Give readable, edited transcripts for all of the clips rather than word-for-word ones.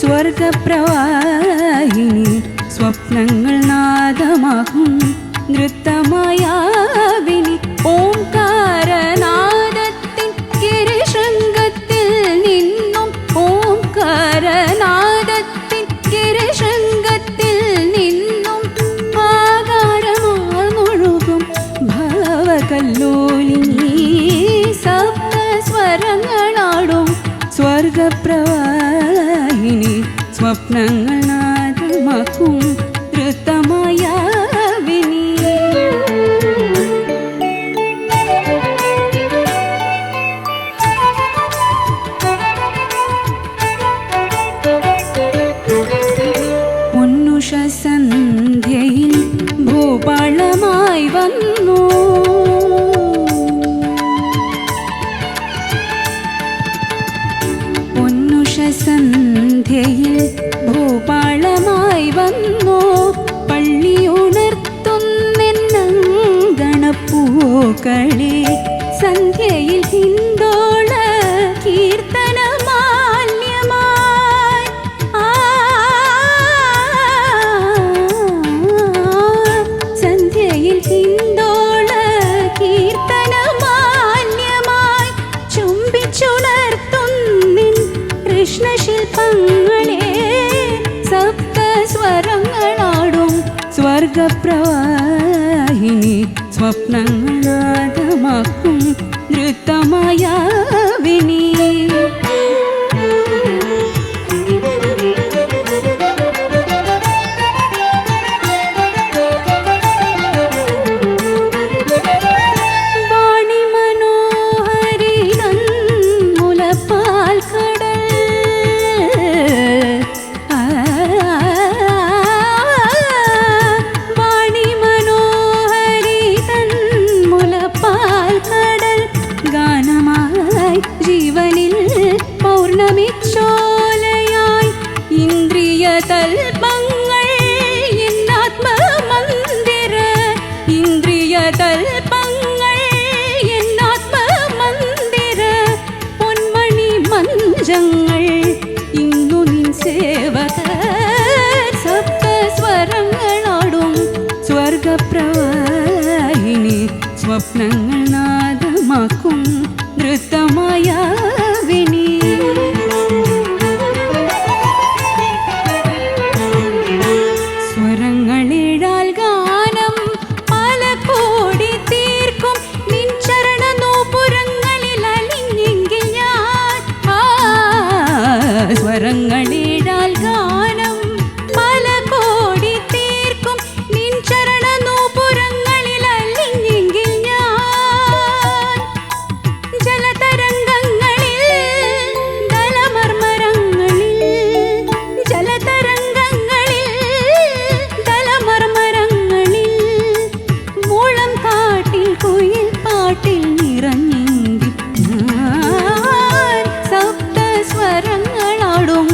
സ്വർഗപ്രവാഹിനി സ്വപ്നങ്ങൾ നാദമാകും നൃത്തമായാവിനി ഓംകാരനാദത്തിൻ ഗിരിശൃംഗത്തിൽ നിന്നും ഓംകാരനാദത്തിൻ ഗിരിശൃംഗത്തിൽ നിന്നും ആകാരമാർന്നൊഴുകും ഭാവകല്ലോലിനി സപ്തസ്വരങ്ങളാടും സ്വർഗപ്രവാഹിനി സ്വപ്നങ്ങൾ നാദമാക്കും നൃത്തമായാവിനി പൊന്നുഷ സന്ധ്യയിൽ ഭൂപാളമായി വന്നു സന്ധ്യയിൽ ഭൂപാളമായി വന്നു പള്ളിയുണർത്തുന്നെന്നങ്കണപ്പൂക്കളെ സന്ധ്യയിൽ ഹിന്ദോള കീർത്തനമാല്യമായി സന്ധ്യയിൽ ഹിന്ദോള കീർത്തനമാല്യമായി ചുംബിച്ചുണർത്തുന്നിൻ കൃഷ്ണശില്പങ്ങളെ സപ്തസ്വരങ്ങളാടും സ്വർഗപ്രവാഹിനി സ്വപ്നങ്ങൾ നാദമാക്കും നൃത്തമായാവിനി ജീവനിൽ പൗർണമിച്ചോലയായി ഇന്ദ്രിയ തൽപങ്ങൾ എന്നാത്മമന്ദിര ഇന്ദ്രിയ തൽപങ്ങൾ എന്നാത്മമന്ദിര പൊന്മണി മഞ്ചങ്ങൾ ഇന്നു നിൻ സേവക സപ്തസ്വരങ്ങളാടും സ്വർഗപ്രവാഹിനി സ്വപ്നങ്ങൾ നാദമാക്കും നൃത്തമായാവിനി സ്വരങ്ങളിടാൽ ഗാനം പല കോടി തീർക്കും നിൻ ചരണ നോപുരങ്ങളിൽ അലിഞ്ഞെങ്കിൽ ഞാൻ സ്വരങ്ങളിടാൽ ഗാനം പല കോടി തീർക്കും നിൻ ചരണ നോപുരങ്ങളിൽ അലിഞ്ഞെങ്കിൽ ഞാൻ ജലതരംഗങ്ങളിൽ ദലമർമരങ്ങളിൽ മൂളം കാട്ടിൽ കുയിൽ പാട്ടിൽ നിറഞ്ഞെങ്കിൽ ഞാൻ സപ്തസ്വരങ്ങളാടും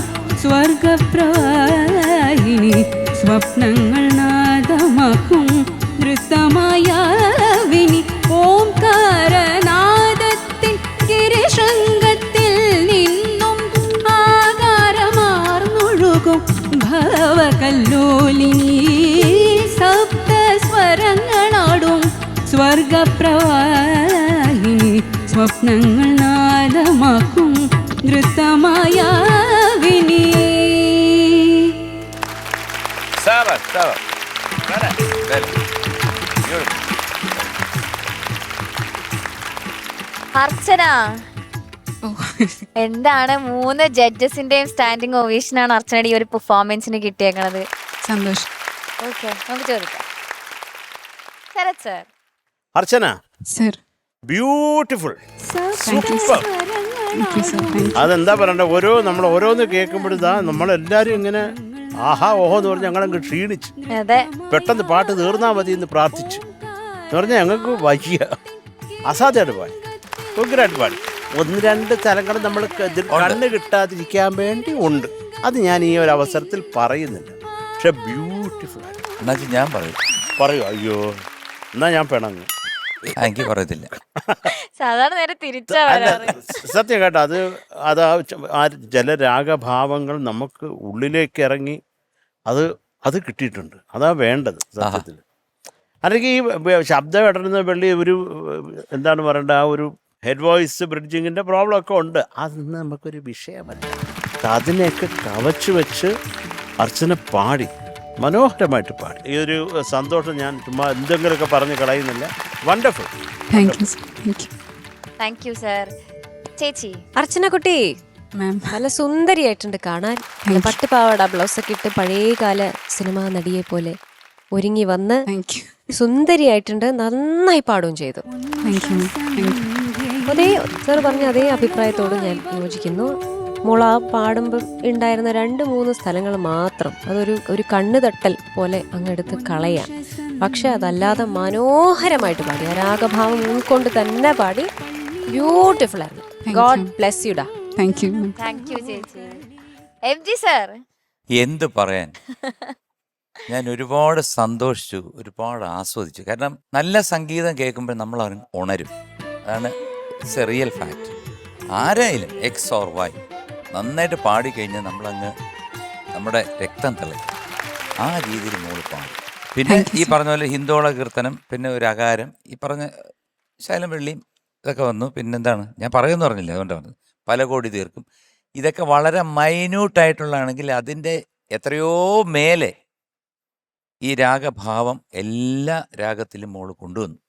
സ്വർഗപ്രവാഹിനി സ്വപ്നങ്ങൾ നാദമാക്കും നൃത്തമായാവിനി ഓംകാരനാദത്തിൻ ഗിരിശൃംഗത്തിൽ നിന്നും ആകാരമാർന്നൊഴുകും ഭാവകല്ലോലിനി സപ്തസ്വരങ്ങളാടും സ്വർഗപ്രവാഹിനി സ്വപ്നങ്ങൾ നാദമാക്കും നൃത്തമായാവിനി അർച്ചന, എന്താണ് 3 ജഡ്ജസിന്റെയും സ്റ്റാൻഡിംഗ് ഒവേഷനാണ് അർച്ചനയുടെ ഈ ഒരു പെർഫോമൻസിന് കിട്ടിയേക്കണത്? സന്തോഷം. ഓക്കെ, നമുക്ക് ചോദിക്കാം. ശരത് സർ. അർച്ചന സർ, ബ്യൂട്ടിഫുൾ, സൂപ്പർ. സർ, അതെന്താ പറയണ്ട, നമ്മൾ ഓരോന്ന് കേൾക്കുമ്പോഴിതാ നമ്മളെല്ലാരും ഇങ്ങനെ ആഹാ ഓഹോ എന്ന് പറഞ്ഞ് ഞങ്ങളങ്ങ് ക്ഷീണിച്ചു. പെട്ടെന്ന് പാട്ട് തീർന്നാ മതി എന്ന് പ്രാർത്ഥിച്ചു എന്ന് പറഞ്ഞാൽ ഞങ്ങൾക്ക് വയ്യ, അസാധ്യമായിട്ട് പാടി, ഉഗ്രായിട്ട് പാടി. 1-2 സ്ഥലങ്ങൾ നമ്മൾ കണ്ണ് കിട്ടാതിരിക്കാൻ വേണ്ടി ഉണ്ട്. അത് ഞാൻ ഈ ഒരു അവസരത്തിൽ പറയുന്നില്ല. പക്ഷെ ബ്യൂട്ടിഫുൾ ആയിട്ട് ഞാൻ പറയൂ. അയ്യോ എന്നാ ഞാൻ പിണങ്ങും. എനിക്ക് പറയത്തില്ല. സാധാരണ നേരെ തിരിച്ചാ വരാറ്. സത്യം കേട്ടോ, അത് ആ ജലരാഗഭാവങ്ങൾ നമുക്ക് ഉള്ളിലേക്ക് ഇറങ്ങി അത് കിട്ടിയിട്ടുണ്ട്. അതാ വേണ്ടത് സത്യത്തിൽ. അല്ലെങ്കിൽ ഈ ശബ്ദം ഇടരുന്ന വെള്ളി ഒരു എന്താണ് പറയേണ്ട, ആ ഒരു ഹെഡ് വോയിസ് ബ്രിഡ്ജിങ്ങിൻ്റെ പ്രോബ്ലം ഒക്കെ ഉണ്ട്. അതൊന്നും നമുക്കൊരു വിഷയമല്ല. അതിനെയൊക്കെ കവച്ച് വെച്ച് അർച്ചന പാടി, മനോഹരമായിട്ട് പാടി. ഈ ഒരു സന്തോഷം ഞാൻ ചുമ്മാ എന്തെങ്കിലുമൊക്കെ പറഞ്ഞ് കളയുന്നില്ല. Wonderful. Thank you sir. Thank you. Thank you sir. ചേച്ചി അർച്ചന കുട്ടി മാം. നല്ല സുന്ദരിയായിട്ടുണ്ട് കാണാൻ. പട്ടുപാവാട ബ്ലൗസൊക്കെ ഇട്ട് പഴയകാല സിനിമാ നടിയെ പോലെ ഒരുങ്ങി വന്ന് താങ്ക് യു. സുന്ദരിയായിട്ടുണ്ട്. നന്നായി പാടുകയും ചെയ്തു. Thank you. Thank U. അതേ സാർ പറഞ്ഞ അതേ അഭിപ്രായത്തോട് ഞാൻ യോജിക്കുന്നു. മോൾ ആ പാടുമ്പോൾ ഉണ്ടായിരുന്ന 2-3 സ്ഥലങ്ങൾ മാത്രം ഒരു കണ്ണു തട്ടൽ പോലെ അങ്ങെടുത്ത് കളയാം. പക്ഷെ അതല്ലാതെ മനോഹരമായിട്ട് പാടി, ആ രാഗഭാവം ഉൾക്കൊണ്ട് തന്നെ പാടി. ബ്യൂട്ടിഫുൾ ആയിരുന്നു. ഗോഡ് ബ്ലെസ് യുടാ. Thank you. താങ്ക് യു ചേച്ചി. MG സർ, എന്ത് പറയാൻ, ഞാൻ ഒരുപാട് സന്തോഷിച്ചു, ഒരുപാട് ആസ്വദിച്ചു. കാരണം നല്ല സംഗീതം കേൾക്കുമ്പോൾ നമ്മൾ ഉണരും. അതാണ് ഇറ്റ്സ് എ റിയൽ ഫാക്റ്റ്. ആരായാലും എക്സ് ഓർ വൈ നന്നായിട്ട് പാടിക്കഴിഞ്ഞാൽ നമ്മളങ്ങ് നമ്മുടെ രക്തം തിളയ്ക്കും. ആ രീതിയിൽ മോള് പാടും. പിന്നെ ഈ പറഞ്ഞ പോലെ ഹിന്ദോള കീർത്തനം, പിന്നെ ഒരു അകാരം, ഈ പറഞ്ഞ ശൈലം വെള്ളിയും ഇതൊക്കെ വന്നു. പിന്നെന്താണ് ഞാൻ പറയുമെന്ന് പറഞ്ഞില്ല, അതുകൊണ്ടാണ് പറഞ്ഞത്. പല കോടി തീർക്കും. ഇതൊക്കെ വളരെ മൈന്യൂട്ടായിട്ടുള്ളതാണെങ്കിൽ അതിൻ്റെ എത്രയോ മേലെ ഈ രാഗഭാവം എല്ലാ രാഗത്തിലും മോള് കൊണ്ടുവന്നു.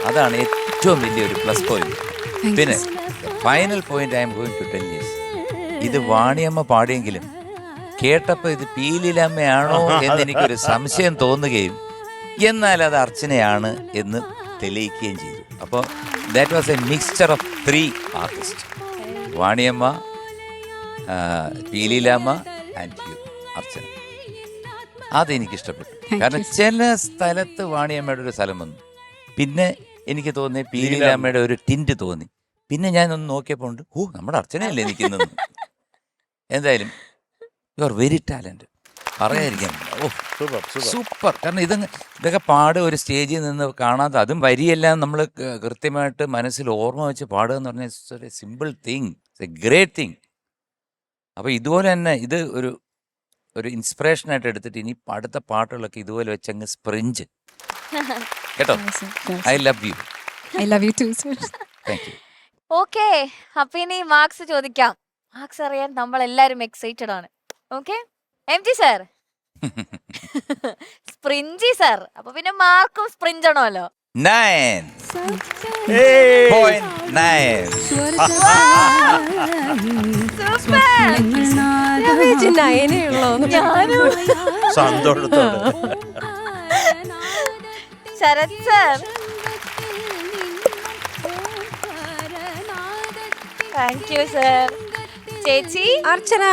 അതാണ് ഏറ്റവും വലിയൊരു പ്ലസ് പോയിന്റ്. പിന്നെ final point I am going to tell you, ഇത് വാണിയമ്മ പാടിയെങ്കിലും കേട്ടപ്പോൾ ഇത് പീലിലമ്മയാണോ എന്ന് എനിക്കൊരു സംശയം തോന്നുകയും എന്നാൽ അത് അർച്ചനയാണ് എന്ന് തെളിയിക്കുകയും ചെയ്തു. അപ്പോൾ that was a mixture of 3 artist, വാണിയമ്മ, പീലിലമ്മ ആൻഡ് യു, അർച്ചന. അതെനിക്കിഷ്ടപ്പെട്ടു. കാരണം ചില സ്ഥലത്ത് വാണിയമ്മയുടെ ഒരു സ്ഥലം വന്നു, പിന്നെ എനിക്ക് തോന്നി പീലിലമ്മയുടെ ഒരു ടിൻറ്റ് തോന്നി. പിന്നെ ഞാനൊന്ന് നോക്കിയപ്പോൾ ഉണ്ട്, നമ്മുടെ അർച്ചനയല്ലേ നിൽക്കുന്നത്. എന്തായാലും യു ആർ വെരി ടാലൻറ്റ്, പറയാതിരിക്കാൻ. സൂപ്പർ. കാരണം ഇതൊക്കെ പാടുക ഒരു സ്റ്റേജിൽ നിന്ന് കാണാതെ, അതും വരിയെല്ലാം നമ്മൾ കൃത്യമായിട്ട് മനസ്സിൽ ഓർമ്മ വെച്ച് പാടുക എന്ന് പറഞ്ഞാൽ it's A simple thing, it's A great thing. അപ്പോൾ ഇതുപോലെ തന്നെ ഇത് ഒരു ഇൻസ്പിറേഷനായിട്ട് എടുത്തിട്ട് ഇനി അടുത്ത പാട്ടുകളൊക്കെ ഇതുപോലെ വെച്ചങ്ങ് സ്പ്രിഞ്ച് കേട്ടോ. I love you. I love you too sir. Thank you. Okay, അപ്പൊ ഇനി മാർക്സ് ചോദിക്കാം. മാർക്സ് അറിയാൻ നമ്മൾ എല്ലാരും എക്സൈറ്റഡ് ആണ്. ഓക്കെ, MG സർ, സ്പ്രിഞ്ചി സർ, അപ്പൊ പിന്നെ മാർക്കും സ്പ്രിഞ്ച് ആണല്ലോ. 9.9. സന്തോഷത്തോടെ. Sharath sir, thank you sir. ചേച്ചി അർച്ചന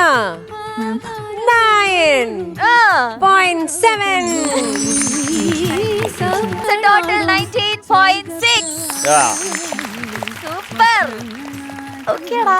9.7. ടോട്ടൽ 19.6. സൂപ്പർ. ഓക്കേടാ.